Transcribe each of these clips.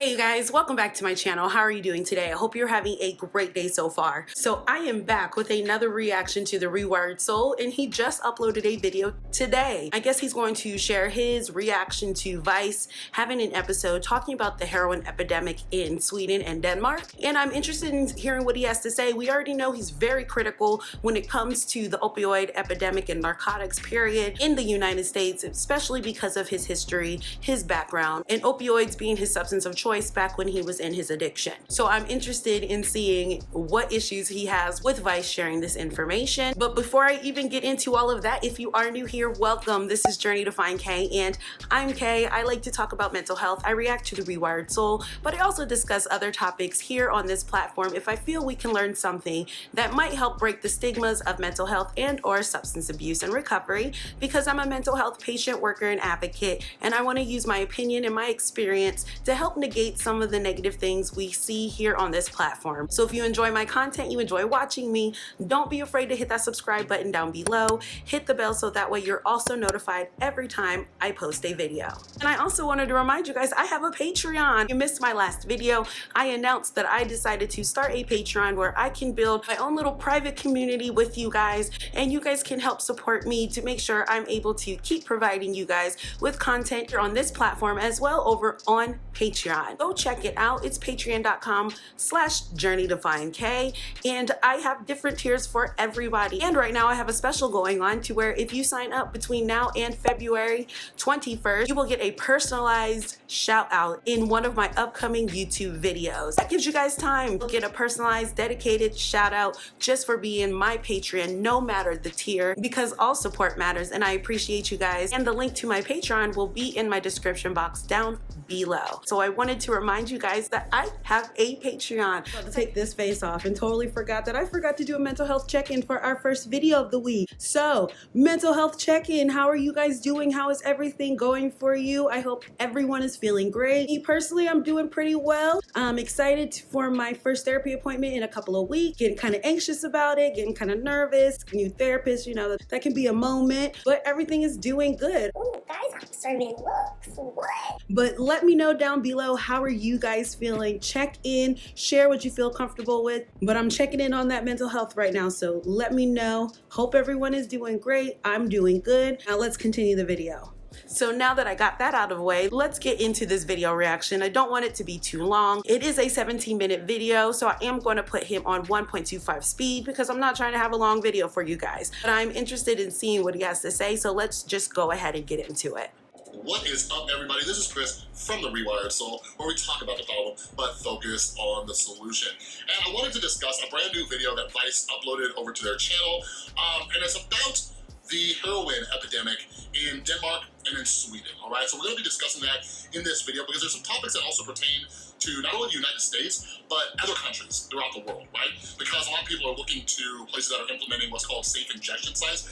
Hey you guys, welcome back to my channel. How are you doing today? I hope you're having a great day so far. So I am back with another reaction to the Rewired Soul, and he just uploaded a video today. I guess he's going to share his reaction to Vice having an episode talking about the heroin epidemic in Sweden and Denmark. And I'm interested in hearing what he has to say. We already know he's very critical when it comes to the opioid epidemic and narcotics period in the United States, especially because of his history, his background, and opioids being his substance of choice back when he was in his addiction. So I'm interested in seeing what issues he has with Vice sharing this information. But before I even get into all of that, if you are new here, welcome. This is Journey to Find Kay, and I'm Kay. I like to talk about mental health. I react to the Rewired Soul, but I also discuss other topics here on this platform if I feel we can learn something that might help break the stigmas of mental health and or substance abuse and recovery, because I'm a mental health patient, worker, and advocate, and I want to use my opinion and my experience to help negate some of the negative things we see here on this platform. So if you enjoy my content, you enjoy watching me, don't be afraid to hit that subscribe button down below, hit the bell so that way you're also notified every time I post a video. And I also wanted to remind you guys, I have a Patreon. If you missed my last video, I announced that I decided to start a Patreon where I can build my own little private community with you guys, and you guys can help support me to make sure I'm able to keep providing you guys with content here on this platform as well over on Patreon. Go check it out. It's patreon.com/journeytofindk, and I have different tiers for everybody. And right now I have a special going on to where if you sign up between now and February 21st, you will get a personalized shout out in one of my upcoming YouTube videos. That gives you guys time to get a personalized, dedicated shout out just for being my Patreon, no matter the tier, because all support matters and I appreciate you guys. And the link to my Patreon will be in my description box down below. So I wanted to remind you guys that I have a Patreon. I'm about to take this face off and totally forgot that I forgot to do a mental health check-in for our first video of the week. So mental health check-in, how are you guys doing? How is everything going for you? I hope everyone is feeling great. Me personally, I'm doing pretty well. I'm excited for my first therapy appointment in a couple of weeks. Getting kind of anxious about it, getting kind of nervous. New therapist, you know, that can be a moment, but everything is doing good. Ooh, guys, I'm serving looks. What? But let me know down below, how are you guys feeling? Check in, share what you feel comfortable with. But I'm checking in on that mental health right now, so let me know. Hope everyone is doing great. I'm doing good. Now let's continue the video. So now that I got that out of the way, let's get into this video reaction. I don't want it to be too long. It is a 17-minute video, so I am going to put him on 1.25 speed because I'm not trying to have a long video for you guys. But I'm interested in seeing what he has to say, so let's just go ahead and get into it. What is up, everybody? This is Chris from the Rewired Soul, where we talk about the problem but focus on the solution. And I wanted to discuss a brand new video that Vice uploaded over to their channel, and it's about the heroin epidemic in Denmark and in Sweden. All right, so we're going to be discussing that in this video because there's some topics that also pertain to not only the United States but other countries throughout the world, right? Because a lot of people are looking to places that are implementing what's called safe injection sites,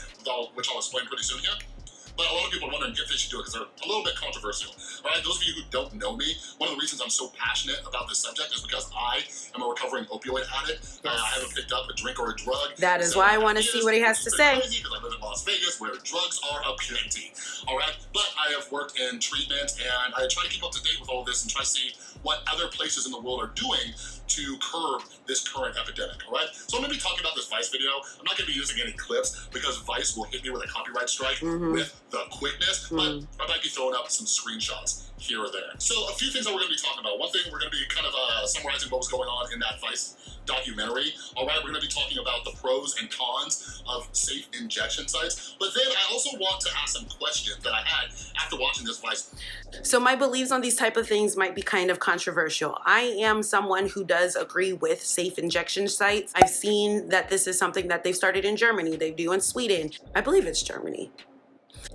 which I'll explain pretty soon here. But a lot of people are wondering if they should do it because they're a little bit controversial. All right, those of you who don't know me, one of the reasons I'm so passionate about this subject is because I am a recovering opioid addict. I haven't picked up a drink or a drug. That is why I want to see what he has to say. Because I live in Las Vegas where drugs are aplenty. All right, but I have worked in treatment and I try to keep up to date with all of this and try to see what other places in the world are doing to curb this current epidemic, all right? So I'm gonna be talking about this Vice video. I'm not gonna be using any clips because Vice will hit me with a copyright strike with the quickness, but I might be throwing up some screenshots here or there. So a few things that we're gonna be talking about. One thing, we're gonna be kind of summarizing what was going on in that Vice documentary, all right? We're gonna be talking about the pros and cons of safe injection sites, but then I also want to ask some questions that I had after watching this Vice. So my beliefs on these type of things might be kind of controversial. I am someone who does agree with safe injection sites. I've seen that this is something that they've started in Germany, they do in Sweden. I believe it's Germany.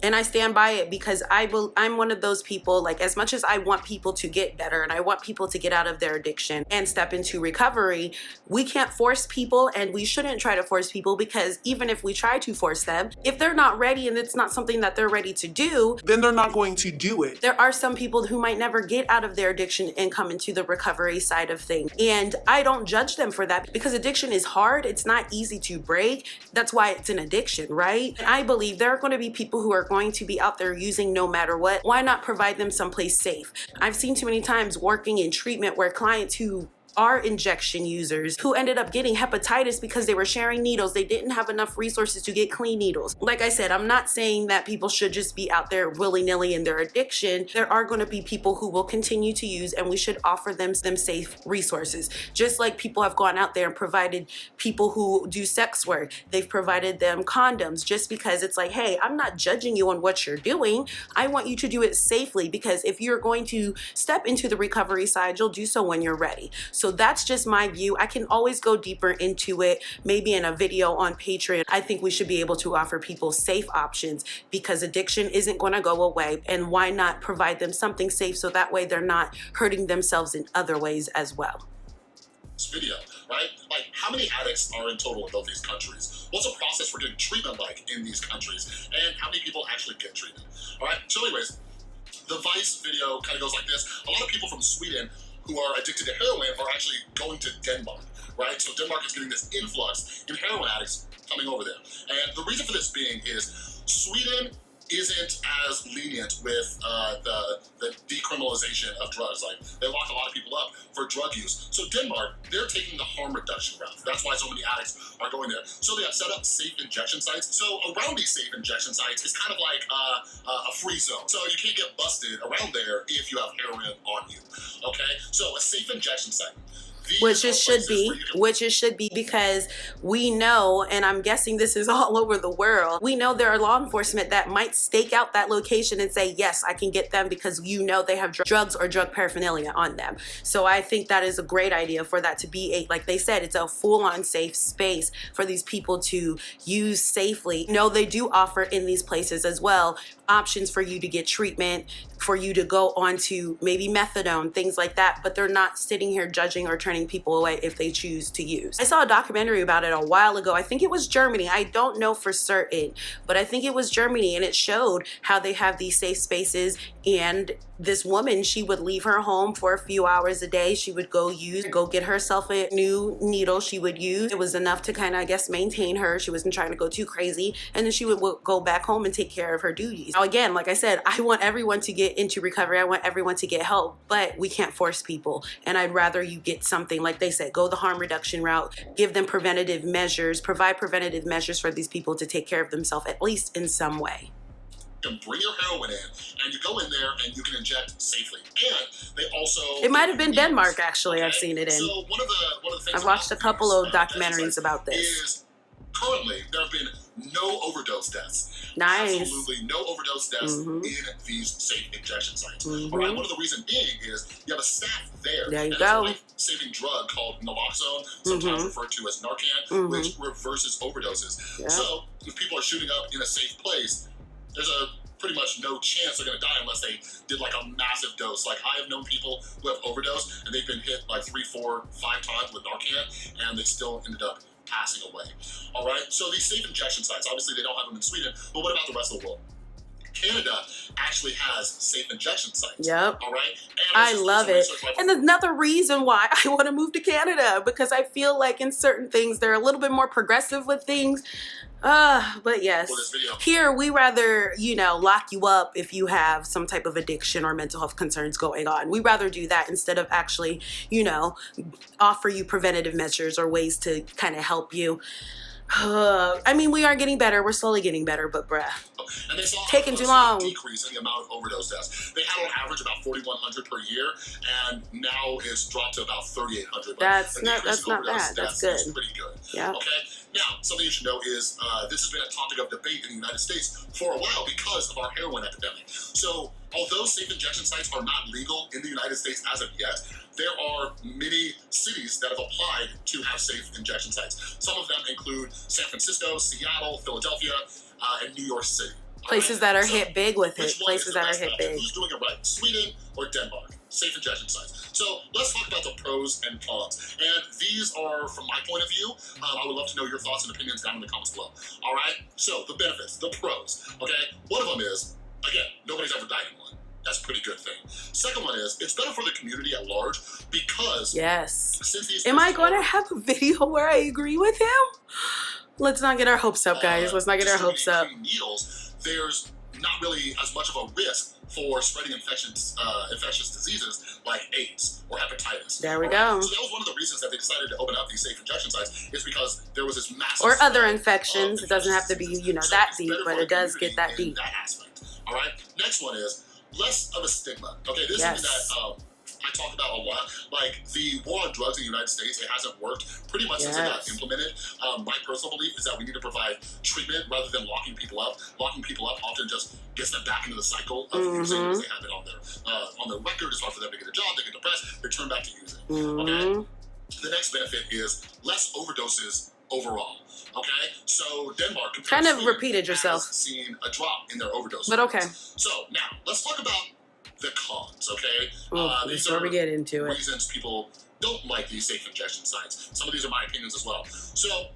And I stand by it because I'm one of those people, like, as much as I want people to get better and I want people to get out of their addiction and step into recovery, we can't force people, and we shouldn't try to force people, because even if we try to force them, if they're not ready and it's not something that they're ready to do, then they're not going to do it. There are some people who might never get out of their addiction and come into the recovery side of things. And I don't judge them for that, because addiction is hard. It's not easy to break. That's why it's an addiction, right? And I believe there are going to be people who are going to be out there using no matter what, why not provide them someplace safe? I've seen too many times working in treatment where clients who are injection users who ended up getting hepatitis because they were sharing needles. They didn't have enough resources to get clean needles. Like I said, I'm not saying that people should just be out there willy-nilly in their addiction. There are going to be people who will continue to use, and we should offer them safe resources. Just like people have gone out there and provided people who do sex work, they've provided them condoms, just because it's like, hey, I'm not judging you on what you're doing. I want you to do it safely, because if you're going to step into the recovery side, you'll do so when you're ready. So that's just my view. I can always go deeper into it, maybe in a video on Patreon. I think we should be able to offer people safe options, because addiction isn't going to go away, and why not provide them something safe so that way they're not hurting themselves in other ways as well. This video, right? Like, how many addicts are in total in both these countries? What's the process for getting treatment like in these countries? And how many people actually get treatment? All right, so anyways, the Vice video kind of goes like this. A lot of people from Sweden who are addicted to heroin are actually going to Denmark, right? So Denmark is getting this influx in heroin addicts coming over there. And the reason for this being is Sweden isn't as lenient with the decriminalization of drugs. Like, they lock a lot of people up for drug use. So Denmark, they're taking the harm reduction route. That's why so many addicts are going there. So they have set up safe injection sites. So around these safe injection sites is kind of like a free zone. So you can't get busted around there if you have heroin on you, okay? So a safe injection site. Which it should be, because we know, and I'm guessing this is all over the world, we know there are law enforcement that might stake out that location and say, yes, I can get them because you know they have drugs or drug paraphernalia on them. So I think that is a great idea for that to be like they said, it's a full-on safe space for these people to use safely. No, they do offer in these places as well options for you to get treatment, for you to go on to maybe methadone, things like that, but they're not sitting here judging or turning people away if they choose to use. I saw a documentary about it a while ago. I think it was Germany. I don't know for certain, but I think it was Germany, and it showed how they have these safe spaces. And this woman, she would leave her home for a few hours a day. She would go get herself a new needle she would use. It was enough to kind of, I guess, maintain her. She wasn't trying to go too crazy. And then she would go back home and take care of her duties. Now, again, like I said, I want everyone to get into recovery. I want everyone to get help, but we can't force people. And I'd rather you get something, like they said, go the harm reduction route, give them preventative measures, provide preventative measures for these people to take care of themselves, at least in some way. And bring your heroin in, and you go in there and you can inject safely. And they also, it might have been Denmark, actually. Okay? I've seen it in. So one of the things I've watched a couple of documentaries about this. Is currently there have been no overdose deaths. Nice. Absolutely no overdose deaths in these safe injection sites. All right. One of the reasons being is you have a staff there. There you and go. There's a life-saving drug called naloxone, sometimes referred to as Narcan, which reverses overdoses. Yeah. So if people are shooting up in a safe place, there's a pretty much no chance they're going to die unless they did like a massive dose. Like, I have known people who have overdosed and they've been hit like 3, 4, 5 times with Narcan, and they still ended up passing away. All right, so these safe injection sites, obviously they don't have them in Sweden, but what about the rest of the world? Canada actually has safe injection sites. Yep. All right. And I love it. And another reason why I want to move to Canada, because I feel like in certain things they're a little bit more progressive with things. But yes, here we rather, lock you up if you have some type of addiction or mental health concerns going on. We rather do that instead of actually, offer you preventative measures or ways to kind of help you. I mean, we are getting better. We're slowly getting better, but bruh, and they saw taking too long. Decrease in the amount of overdose deaths. They had on average about 4,100 per year, and now it's dropped to about 3,800. That's not bad. That's good. That's pretty good. Yeah. Okay. Now, something you should know is this has been a topic of debate in the United States for a while because of our heroin epidemic. So, although safe injection sites are not legal in the United States as of yet, there are many cities that have applied to have safe injection sites. Some of them include San Francisco, Seattle, Philadelphia, and New York City. Places that are hit big with it. Places that are hit big. Who's doing it right? Sweden or Denmark? Safe injection sites. So let's talk about the pros and cons. And these are, from my point of view, I would love to know your thoughts and opinions down in the comments below. All right? So the benefits, the pros, okay? One of them is, again, nobody's ever died in one. That's a pretty good thing. Second one is, it's better for the community at large because... Yes. Since these Am I going to have a video where I agree with him? Let's not get our hopes up, guys. Let's not get our hopes up. Needles, there's not really as much of a risk for spreading infectious diseases like AIDS or hepatitis. There we go. So that was one of the reasons that they decided to open up these safe injection sites, is because there was this massive Or other infections. It doesn't have to be, you know, so that it's deep, better but for it does the get that community deep. in that aspect. All right. Next one is less of a stigma. Okay, this Yes. is something that I talk about a lot. Like the war on drugs in the United States, it hasn't worked pretty much since it got implemented. My personal belief is that we need to provide treatment rather than locking people up. Locking people up often just gets them back into the cycle of using because they have it on their record. It's hard for them to get a job. They get depressed. They turn back to using. Okay. The next benefit is less overdoses overall. Okay, so Denmark kind of repeated yourself. has seen a drop in their overdose But okay. So now let's talk about the cons. Okay, this is where we get into it. Reasons people don't like these safe injection sites. Some of these are my opinions as well. So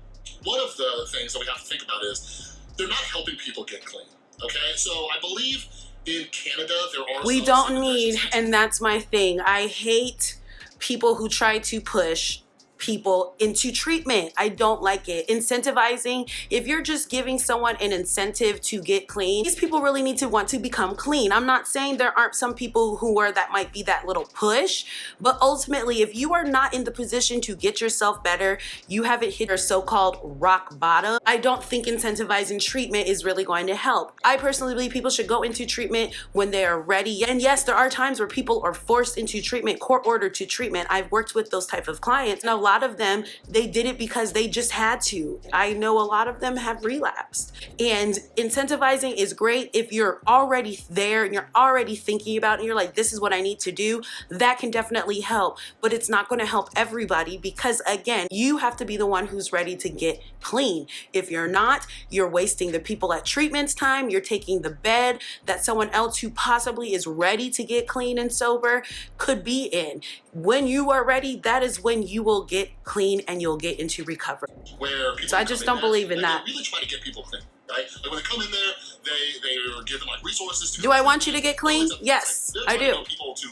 one of the things that we have to think about is they're not helping people get clean. Okay, so I believe in Canada there are We some don't safe need, injection sites. and that's my thing. I hate people who try to push people into treatment. I don't like it. Incentivizing, if you're just giving someone an incentive to get clean, these people really need to want to become clean. I'm not saying there aren't some people who are, that might be that little push, but ultimately, if you are not in the position to get yourself better, you haven't hit your so-called rock bottom, I don't think incentivizing treatment is really going to help. I personally believe people should go into treatment when they are ready. And yes, there are times where people are forced into treatment, court-ordered to treatment. I've worked with those type of clients, and a lot of them, they did it because they just had to. I know a lot of them have relapsed. And incentivizing is great if you're already there and you're already thinking about it and you're like, this is what I need to do. That can definitely help, but it's not going to help everybody because, again, you have to be the one who's ready to get clean. If you're not, you're wasting the people at treatment's time. You're taking the bed that someone else who possibly is ready to get clean and sober could be in. When you are ready, that is when you will get clean and you'll get into recovery. Where people So I just don't believe in that. They really try to get people clean, right? Like when they come in there, they are given like resources to Do I want you to get clean? Yes, like, I do. they're trying to get people to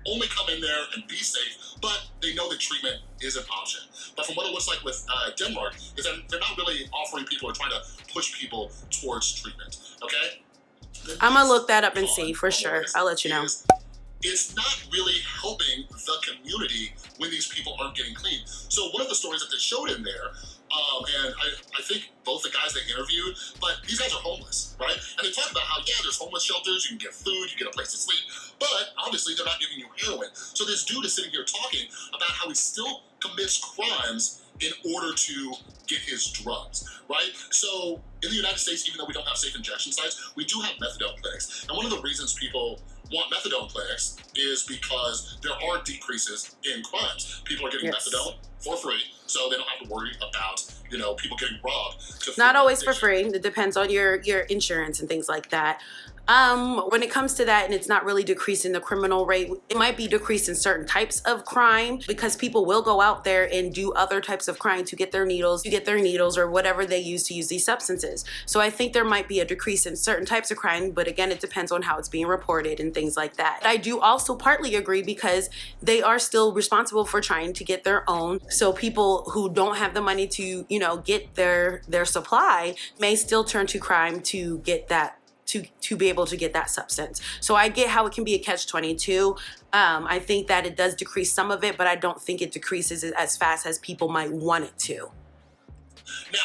only come in there and be safe, but they know that treatment is an option. But from what it looks like with Denmark, is that they're not really offering people or trying to push people towards treatment. Okay. I'm gonna look that up and see for sure. I'll let you know. It's not really helping the community when these people aren't getting clean. So one of the stories that they showed in there, and I think both the guys they interviewed, but these guys are homeless, right? And they talk about how, yeah, there's homeless shelters, you can get food, you get a place to sleep, but obviously they're not giving you heroin. So this dude is sitting here talking about how he still commits crimes in order to get his drugs, right? So in the United States, even though we don't have safe injection sites, we do have methadone clinics. And one of the reasons people want methadone clinics is because there are decreases in crimes. People are getting methadone for free, so they don't have to worry about, you know, people getting robbed. Not always for free. It depends on your insurance and things like that. When it comes to that, and it's not really decreasing the criminal rate, it might be decreasing certain types of crime because people will go out there and do other types of crime to get their needles, or whatever they use to use these substances. So I think there might be a decrease in certain types of crime, but again, it depends on how it's being reported and things like that. I do also partly agree because they are still responsible for trying to get their own. So people who don't have the money to, you know, get their supply may still turn to crime to get that, to be able to get that substance. So I get how it can be a catch-22. I think that it does decrease some of it, but I don't think it decreases it as fast as people might want it to. Now,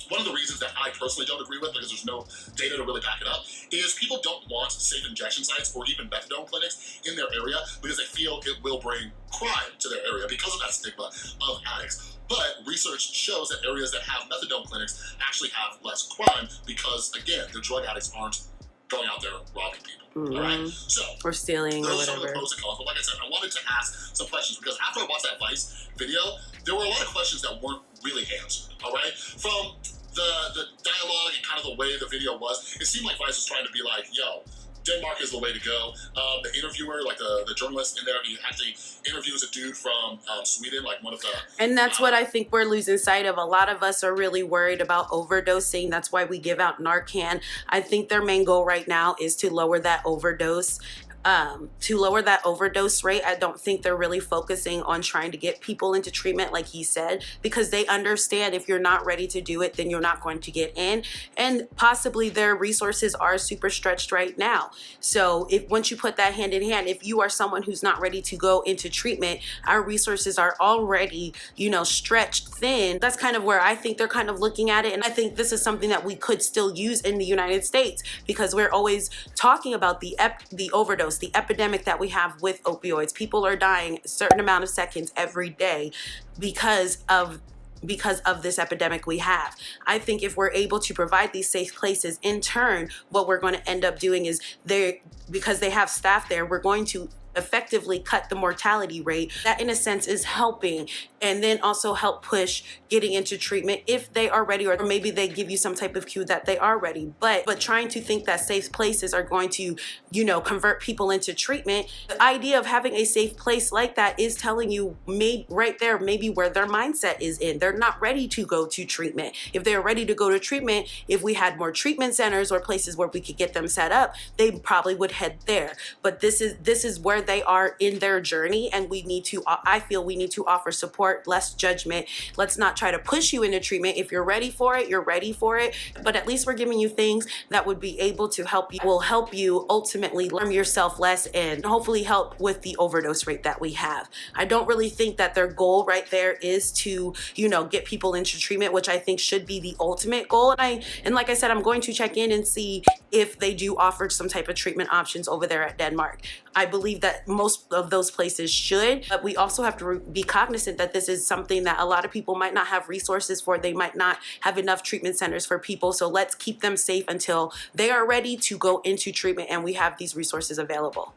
one of the reasons that I personally don't agree with, because there's no data to really back it up, is people don't want safe injection sites or even methadone clinics in their area because they feel it will bring crime to their area because of that stigma of addicts. But research shows that areas that have methadone clinics actually have less crime because, again, the drug addicts aren't going out there robbing people. All right? So, or stealing or those are some of the whatever. pros and cons. But like I said, I wanted to ask some questions because after I watched that Vice video, there were a lot of questions that weren't really answered. All right? From the dialogue and kind of the way the video was, it seemed like Vice was trying to be like, yo, Denmark is the way to go. The interviewer, like the journalist in there, he actually interviews a dude from Sweden, like one of the... And that's what I think we're losing sight of. A lot of us are really worried about overdosing. That's why we give out Narcan. I think their main goal right now is to lower that overdose overdose rate. I don't think they're really focusing on trying to get people into treatment, like he said, because they understand if you're not ready to do it, then you're not going to get in. And possibly their resources are super stretched right now. So if once you put that hand in hand, if you are someone who's not ready to go into treatment, our resources are already, you know, stretched thin. That's kind of where I think they're kind of looking at it. And I think this is something that we could still use in the United States, because we're always talking about the overdose, the epidemic that we have with opioids. People are dying a certain amount of seconds every day because of this epidemic we have. I think if we're able to provide these safe places, in turn, what we're going to end up doing is because they have staff there, we're going to effectively cut the mortality rate. That in a sense is helping, and then also help push getting into treatment if they are ready, or maybe they give you some type of cue that they are ready. But trying to think that safe places are going to, you know, convert people into treatment, the idea of having a safe place like that is telling you right there maybe where their mindset is in. They're not ready to go to treatment. If they're ready to go to treatment, if we had more treatment centers or places where we could get them set up, they probably would head there. But this is where they are in their journey, and I feel we need to offer support, less judgment. Let's not try to push you into treatment. If you're ready for it, you're ready for it. But at least we're giving you things that would be able to help you ultimately harm yourself less, and hopefully help with the overdose rate that we have. I don't really think that their goal right there is to, you know, get people into treatment, which I think should be the ultimate goal. And like I said, I'm going to check in and see if they do offer some type of treatment options over there at Denmark. I believe that most of those places should, but we also have to be cognizant that this is something that a lot of people might not have resources for. They might not have enough treatment centers for people. So let's keep them safe until they are ready to go into treatment and we have these resources available.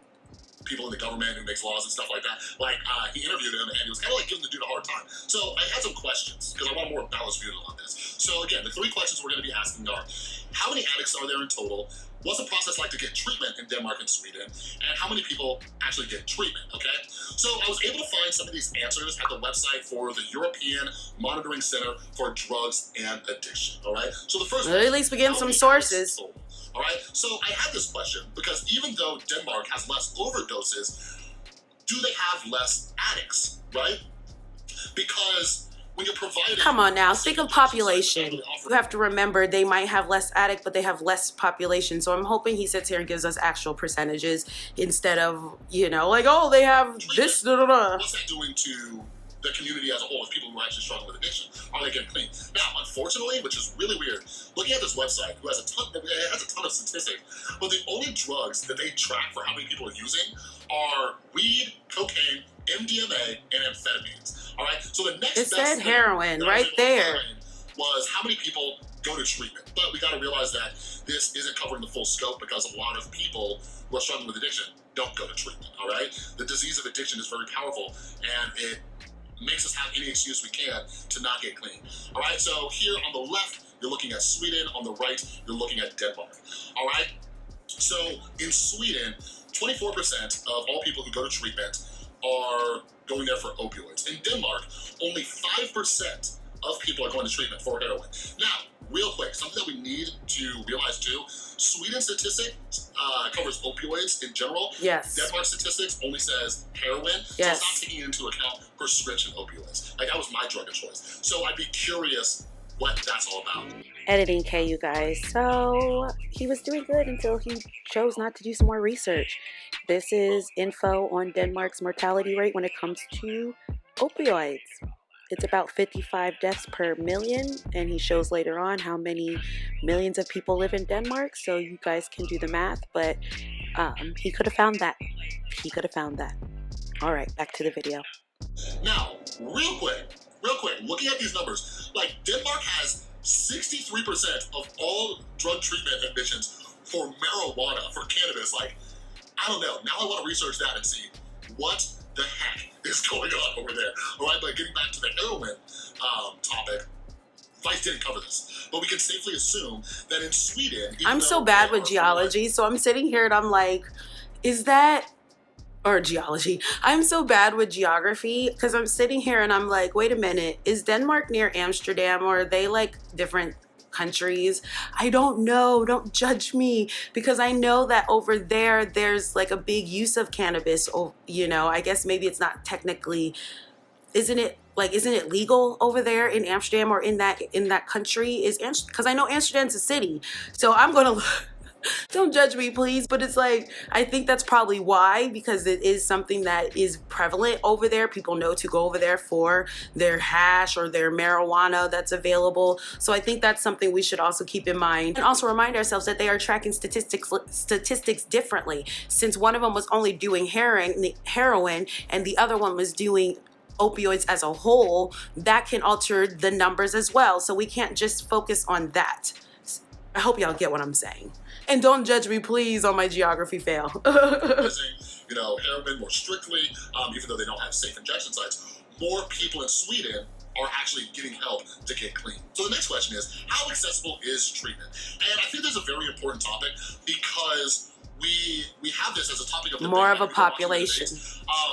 People in the government who makes laws and stuff like that. Like, he interviewed him, and he was kind of like giving the dude a hard time. So I had some questions, because I want a more balanced view on this. So again, the 3 questions we're going to be asking are, how many addicts are there in total? What's the process like to get treatment in Denmark and Sweden? And how many people actually get treatment, okay? So I was able to find some of these answers at the website for the European Monitoring Center for Drugs and Addiction, all right? So the first well, at least we get some sources. All right, so I had this question because even though Denmark has less overdoses, do they have less addicts, right? Because when you're providing... Come on now, think of population. You have to remember they might have less addict, but they have less population. So I'm hoping he sits here and gives us actual percentages instead of, you know, like, oh, they have this, da, da, da. What's that doing to the community as a whole, with people who are actually struggling with addiction? Are they getting clean? Now, unfortunately, which is really weird, looking at this website, it has a ton of statistics, but the only drugs that they track for how many people are using are weed, cocaine, MDMA, and amphetamines. All right, so the next it said heroin right there was how many people go to treatment. But we got to realize that this isn't covering the full scope, because a lot of people who are struggling with addiction don't go to treatment. All right, the disease of addiction is very powerful, and it makes us have any excuse we can to not get clean. All right, so here on the left, you're looking at Sweden. On the right, you're looking at Denmark. All right, so in Sweden, 24% of all people who go to treatment are going there for opioids. In Denmark, only 5% of people are going to treatment for heroin. Now, real quick, something that we need to realize too, Sweden statistics covers opioids in general. Yes. Denmark statistics only says heroin. Yes. So it's not taking into account prescription opioids. Like, that was my drug of choice. So I'd be curious what that's all about. Editing K, you guys. So he was doing good until he chose not to do some more research. This is info on Denmark's mortality rate when it comes to opioids. It's about 55 deaths per million, and he shows later on how many millions of people live in Denmark, so you guys can do the math, but he could have found that. He could have found that. All right, back to the video. Now, real quick, looking at these numbers, like, Denmark has 63% of all drug treatment admissions for marijuana, for cannabis. Like, I don't know. Now I want to research that and see what the heck is going on over there. All right, but getting back to the heroin topic, Vice didn't cover this, but we can safely assume that in Sweden... I'm so bad with geology, so I'm sitting here and I'm like, is that... Or geology. I'm so bad with geography because I'm sitting here and I'm like, wait a minute, is Denmark near Amsterdam, or are they like different countries. I don't know, don't judge me, because I know that over there there's like a big use of cannabis. Or, you know, I guess maybe it's not technically, isn't it legal over there in Amsterdam or in that country? Is because I know Amsterdam's a city, so I'm gonna don't judge me, please, but it's like, I think that's probably why, because it is something that is prevalent over there. People know to go over there for their hash or their marijuana that's available. So I think that's something we should also keep in mind, and also remind ourselves that they are tracking statistics differently, since one of them was only doing heroin and the other one was doing opioids as a whole. That can alter the numbers as well. So we can't just focus on that. I hope y'all get what I'm saying. And don't judge me, please, on my geography fail. You know, heroin more strictly, even though they don't have safe injection sites. More people in Sweden are actually getting help to get clean. So the next question is, how accessible is treatment? And I think this is a very important topic because we have this as a topic of more of a population.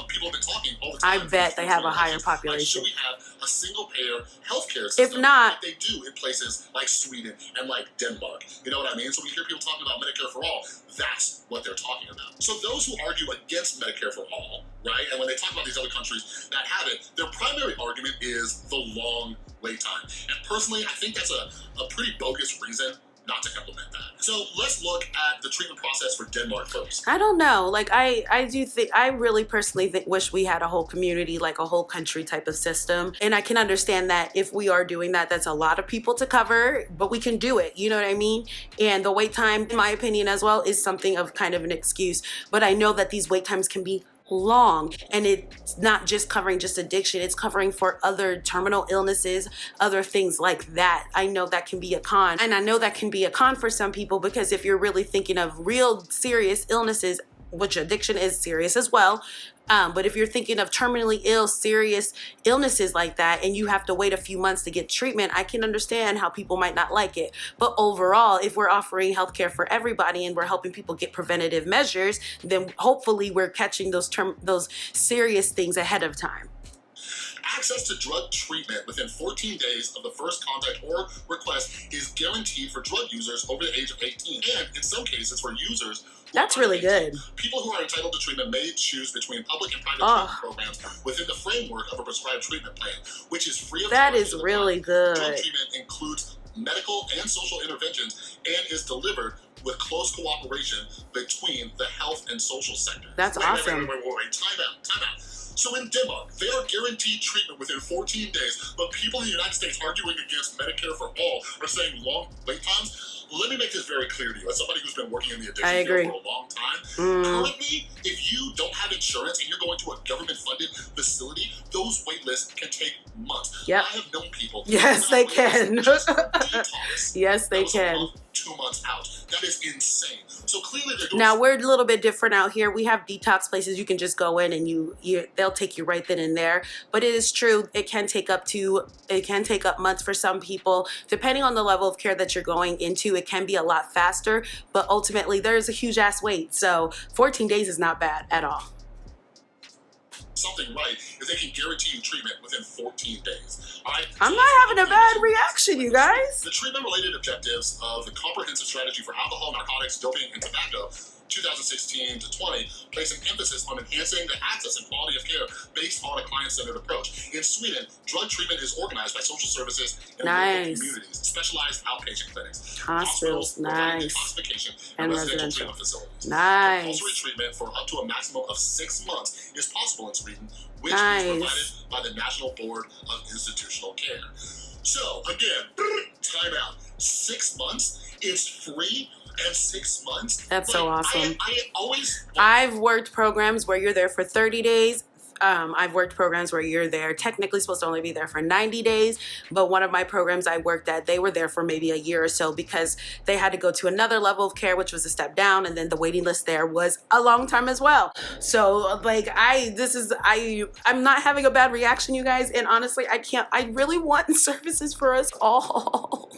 People have been talking all the time. I bet they have a higher population. Should we have a single-payer healthcare system? If not, like they do in places like Sweden and like Denmark. You know what I mean? So we hear people talking about Medicare for all. That's what they're talking about. So those who argue against Medicare for all, right, and when they talk about these other countries that have it, their primary argument is the long wait time. And personally, I think that's a pretty bogus reason not to implement that. So let's look at the treatment process for Denmark first. I don't know. Like I do think, I really personally wish we had a whole community, like a whole country type of system. And I can understand that if we are doing that, that's a lot of people to cover, but we can do it. You know what I mean? And the wait time, in my opinion as well, is something of kind of an excuse. But I know that these wait times can be long, and it's not just covering just addiction, it's covering for other terminal illnesses, other things like that. I know that can be a con, and I know that can be a con for some people, because if you're really thinking of real serious illnesses, which addiction is serious as well, but if you're thinking of terminally ill, serious illnesses like that, and you have to wait a few months to get treatment, I can understand how people might not like it. But overall, if we're offering healthcare for everybody and we're helping people get preventative measures, then hopefully we're catching those serious things ahead of time. Access to drug treatment within 14 days of the first contact or request is guaranteed for drug users over the age of 18, and in some cases for users that's really good. People who are entitled to treatment may choose between public and private treatment programs within the framework of a prescribed treatment plan, which is free of charge. That is really good. Drug treatment includes medical and social interventions and is delivered with close cooperation between the health and social sector. That's awesome. Wait, time out. So in Denmark, they are guaranteed treatment within 14 days, but people in the United States arguing against Medicare for all are saying long wait times. Let me make this very clear to you, as somebody who's been working in the addiction field for a long time. Currently, if you don't have insurance and you're going to a government-funded facility, those wait lists can take months. Yep. I have known people. Yes, they can. Yes, they that can. 2 months out. That is insane. So clearly they're doing. Now we're a little bit different out here. We have detox places you can just go in and they'll take you right then and there. But it is true, it can take up months for some people. Depending on the level of care that you're going into, it can be a lot faster, but ultimately there's a huge ass wait. So 14 days is not bad at all. Something right if they can guarantee you treatment within 14 days. All right? I'm not having a bad reaction, you guys. The treatment-related objectives of the Comprehensive Strategy for Alcohol, Narcotics, Doping, and Tobacco 2016 to 20 place an emphasis on enhancing the access and quality of care based on a client-centered approach. In Sweden, drug treatment is organized by social services and local communities, specialized outpatient clinics, hospitals, detoxification, and residential treatment facilities. Compulsory treatment for up to a maximum of 6 months is possible in Sweden, which is provided by the National Board of Institutional Care. So, again, time out. 6 months is free. And 6 months. That's so awesome. I've worked programs where you're there for 30 days. I've worked programs where you're there technically supposed to only be there for 90 days. But one of my programs I worked at, they were there for maybe a year or so because they had to go to another level of care, which was a step down. And then the waiting list there was a long time as well. So like I'm not having a bad reaction, you guys. And honestly, I really want services for us all.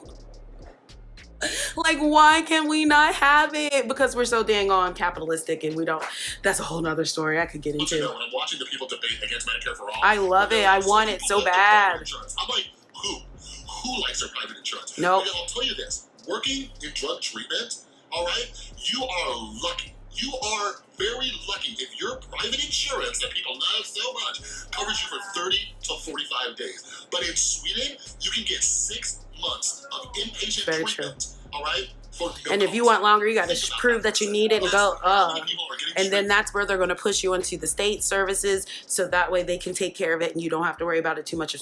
Like, why can we not have it? Because we're so dang on capitalistic and we don't. That's a whole nother story I could get into. You know, when I'm watching the people debate against Medicare for all, I love it. I want it so bad. I'm like, who likes their private insurance? Nope. Because I'll tell you this, working in drug treatment, all right, you are lucky. You are very lucky if your private insurance that people love so much covers you for 30 to 45 days. But in Sweden, you can get 6 months of inpatient Very treatment, all right? For no And if you cost. want longer, you got Think to about prove that you need it and go, How many people are getting and then treatment? that's where they're going to push you into the state services, so that way they can take care of it and you don't have to worry about it too much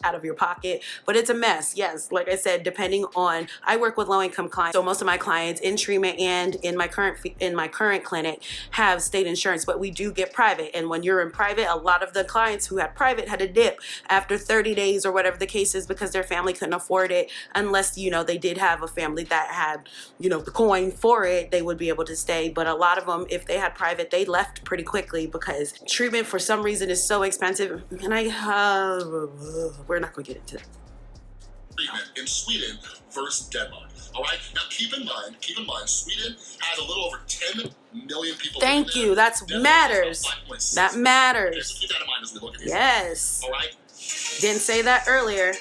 out of your pocket. But it's a mess. Yes, like I said, depending on, I work with low-income clients, so most of my clients in treatment and in my current clinic have state insurance, but we do get private. And when you're in private, a lot of the clients who had private had a dip after 30 days or whatever the case is, because their family couldn't afford it, unless, you know, they did have a family that had, you know, the coin for it, they would be able to stay. But a lot of them, if they had private, they left pretty quickly because treatment for some reason is so expensive. And we're not going to get into that. Treatment in Sweden versus Denmark. All right. Now keep in mind, Sweden has a little over 10 million people. Thank you. That matters. That matters. Okay, so keep that in mind as we look at these. Yes. All right. Didn't say that earlier.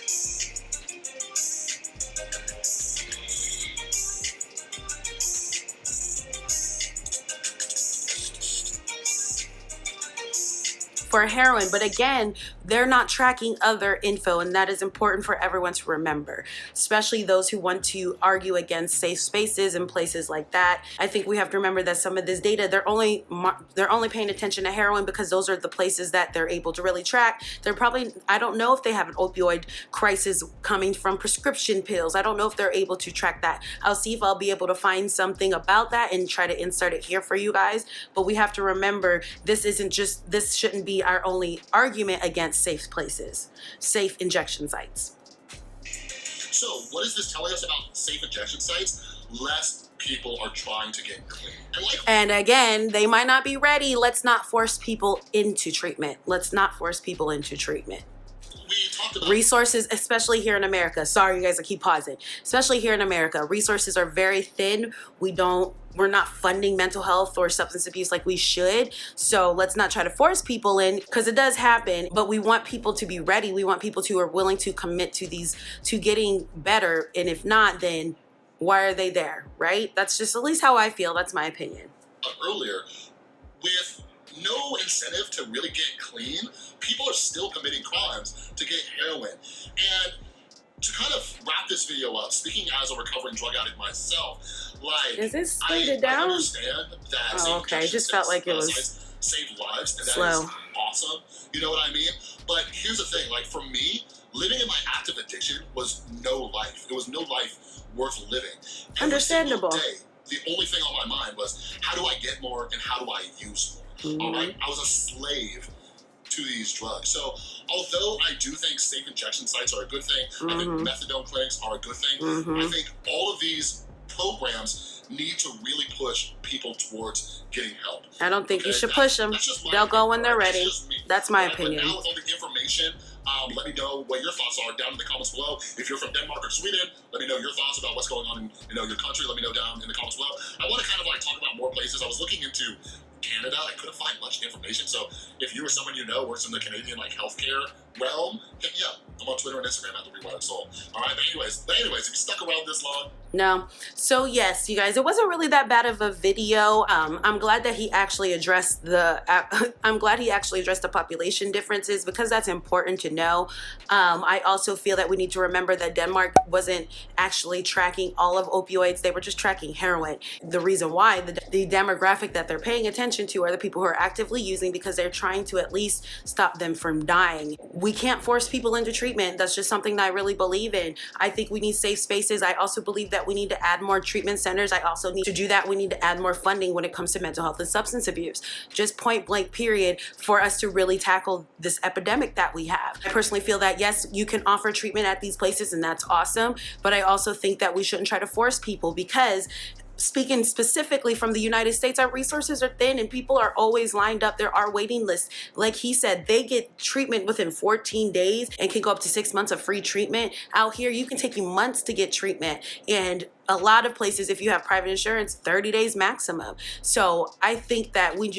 For heroin, but again, they're not tracking other info, and that is important for everyone to remember, especially those who want to argue against safe spaces and places like that. I think we have to remember that some of this data, they're only paying attention to heroin because those are the places that they're able to really track. They're probably, I don't know if they have an opioid crisis coming from prescription pills. I don't know if they're able to track that. I'll see if I'll be able to find something about that and try to insert it here for you guys. But we have to remember, this shouldn't be our only argument against safe places, safe injection sites. So what is this telling us about safe injection sites? Less people are trying to get clean. And again, they might not be ready. Let's not force people into treatment. Let's not force people into treatment. We talked about resources, especially here in America. Sorry, you guys, I keep pausing. Especially here in America, resources are very thin. We're not funding mental health or substance abuse like we should. So let's not try to force people in, because it does happen, but we want people to be ready. We want people who are willing to commit to getting better. And if not, then why are they there, right? That's just at least how I feel. That's my opinion. Earlier, with no incentive to really get clean, people are still committing crimes to get heroin. And to kind of wrap this video up, speaking as a recovering drug addict myself, like, is this slated down? I understand that okay, it just felt like it was save lives, and that slow. is awesome. You know what I mean? But here's the thing, like for me, living in my active addiction was no life. It was no life worth living. Understandable. Every single day, the only thing on my mind was, how do I get more and how do I use more? All right? I was a slave to these drugs. So although I do think safe injection sites are a good thing, I think methadone clinics are a good thing, I think all of these programs need to really push people towards getting help. I don't think you should push them. They'll go when they're ready. That's my opinion. But now with all the information, let me know what your thoughts are down in the comments below. If you're from Denmark or Sweden, let me know your thoughts about what's going on in your country. Let me know down in the comments below. I want to kind of like talk about more places. I was looking into Canada. I couldn't find much information. So if you or someone you know works in the Canadian like healthcare realm, hit me up. I'm on Twitter and Instagram at the Rewired Soul. All right, but anyways, if you stuck around this long. No. So yes, you guys, it wasn't really that bad of a video. I'm glad that he actually addressed the population differences, because that's important to know. I also feel that we need to remember that Denmark wasn't actually tracking all of opioids. They were just tracking heroin. The reason why, the demographic that they're paying attention to are the people who are actively using, because they're trying to at least stop them from dying. We can't force people into treatment. That's just something that I really believe in. I think we need safe spaces. I also believe that we need to add more treatment centers. I also need to do that. We need to add more funding when it comes to mental health and substance abuse. Just point blank period, for us to really tackle this epidemic that we have. I personally feel that yes, you can offer treatment at these places, and that's awesome. But I also think that we shouldn't try to force people, because speaking specifically from the United States, our resources are thin and people are always lined up. There are waiting lists. Like he said, they get treatment within 14 days and can go up to 6 months of free treatment. Out here, you can take you months to get treatment. And a lot of places, if you have private insurance, 30 days maximum. So I think that we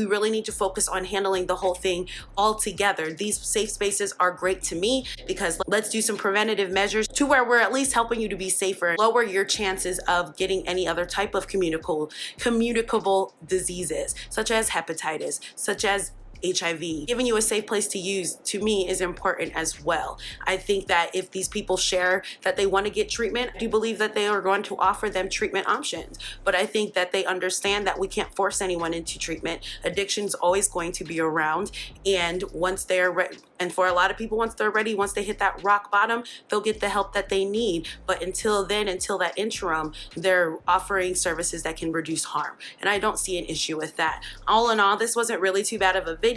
really need to focus on handling the whole thing all together. These safe spaces are great to me because let's do some preventative measures to where we're at least helping you to be safer, lower your chances of getting any other type of communicable diseases, such as hepatitis, such as HIV. Giving you a safe place to use, to me, is important as well. I think that if these people share that they want to get treatment, I do believe that they are going to offer them treatment options. But I think that they understand that we can't force anyone into treatment. Addiction's always going to be around, and once they're ready, and for a lot of people, once they're ready, once they hit that rock bottom, they'll get the help that they need. But until then, until that interim, they're offering services that can reduce harm. And I don't see an issue with that. All in all, this wasn't really too bad of a video.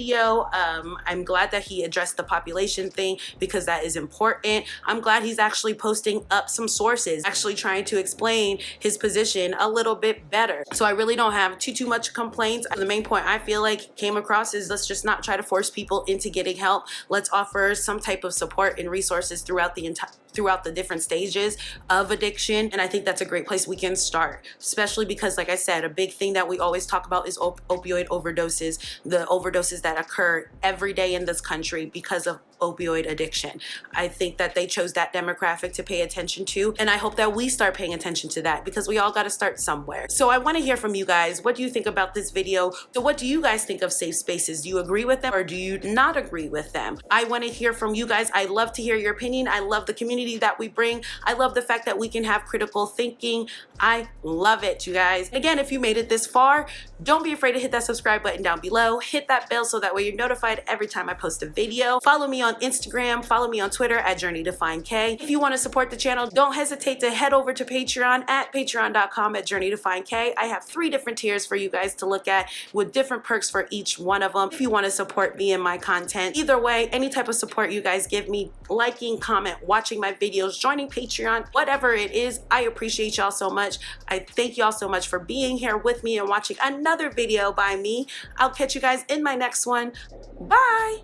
I'm glad that he addressed the population thing because that is important. I'm glad he's actually posting up some sources, actually trying to explain his position a little bit better. So I really don't have too much complaints. The main point I feel like came across is let's just not try to force people into getting help. Let's offer some type of support and resources throughout the different stages of addiction. And I think that's a great place we can start, especially because, like I said, a big thing that we always talk about is opioid overdoses, the overdoses that occur every day in this country because of opioid addiction. I think that they chose that demographic to pay attention to, and I hope that we start paying attention to that because we all got to start somewhere. So I want to hear from you guys. What do you think about this video? So what do you guys think of safe spaces? Do you agree with them or do you not agree with them? I want to hear from you guys. I love to hear your opinion. I love the community that we bring. I love the fact that we can have critical thinking. I love it, you guys. Again, if you made it this far, don't be afraid to hit that subscribe button down below. Hit that bell so that way you're notified every time I post a video. Follow me on Instagram, follow me on Twitter at JourneyToFindK. If you want to support the channel, don't hesitate to head over to Patreon at patreon.com/JourneyToFindK. I have 3 different tiers for you guys to look at with different perks for each one of them. If you want to support me and my content, either way, any type of support you guys give me, liking, comment, watching my videos, joining Patreon, whatever it is, I appreciate y'all so much. I thank y'all so much for being here with me and watching another video by me. I'll catch you guys in my next one. Bye.